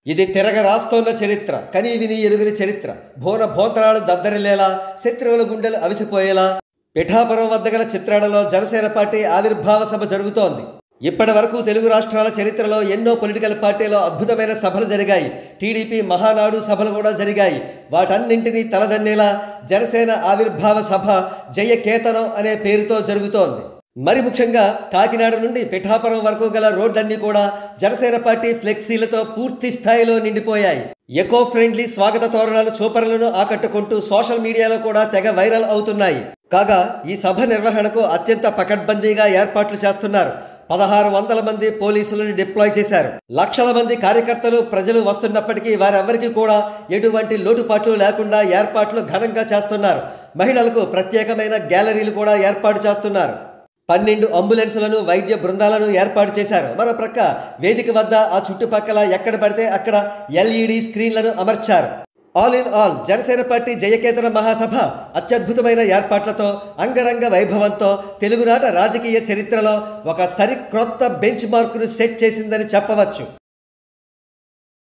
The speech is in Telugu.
ఇది తిరగ రాస్తోన్న చరిత్ర, కనీ విని ఎరుగని చరిత్ర. భోంతరాలు దద్దరిల్లేలా, శత్రువుల గుండెలు అవిసిపోయేలా పిఠాపురం వద్ద గల చిత్రాడలో జనసేన పార్టీ ఆవిర్భావ సభ జరుగుతోంది. ఇప్పటి వరకు తెలుగు రాష్ట్రాల చరిత్రలో ఎన్నో పొలిటికల్ పార్టీలో అద్భుతమైన సభలు జరిగాయి. టీడీపీ మహానాడు సభలు కూడా జరిగాయి. వాటన్నింటినీ తలదన్నేలా జనసేన ఆవిర్భావ సభ జయకేతనం అనే పేరుతో జరుగుతోంది. మరి ముఖ్యంగా కాకినాడ నుండి పిఠాపురం వరకు గల రోడ్లన్నీ కూడా జనసేన పార్టీ ఫ్లెక్సీలతో పూర్తి స్థాయిలో నిండిపోయాయి. ఎకో ఫ్రెండ్లీ స్వాగత తోరణాలు చూపరులను ఆకట్టుకుంటూ సోషల్ మీడియాలో కూడా తెగ వైరల్ అవుతున్నాయి. కాగా ఈ సభ నిర్వహణకు అత్యంత పకడ్బందీగా ఏర్పాట్లు చేస్తున్నారు. 1600 మంది పోలీసులను డిప్లాయ్ చేశారు. లక్షల మంది కార్యకర్తలు, ప్రజలు వస్తున్నప్పటికీ వారెవ్వరికీ కూడా ఎటువంటి లోటుపాట్లు లేకుండా ఏర్పాట్లు ఘనంగా చేస్తున్నారు. మహిళలకు ప్రత్యేకమైన గ్యాలరీలు కూడా ఏర్పాటు చేస్తున్నారు. 12 అంబులెన్సులను, వైద్య బృందాలను ఏర్పాటు చేశారు. మరో ప్రక్క వేదిక వద్ద ఆ చుట్టుపక్కల ఎక్కడ పడితే అక్కడ ఎల్ఈడి స్క్రీన్లను అమర్చారు. All in all Janasena party జయకేతన మహాసభ అత్యద్భుతమైన ఏర్పాట్లతో, అంగరంగ వైభవంతో తెలుగునాట రాజకీయ చరిత్రలో ఒక సరిక్రొత్త బెంచ్ మార్కును సెట్ చేసిందని చెప్పవచ్చు.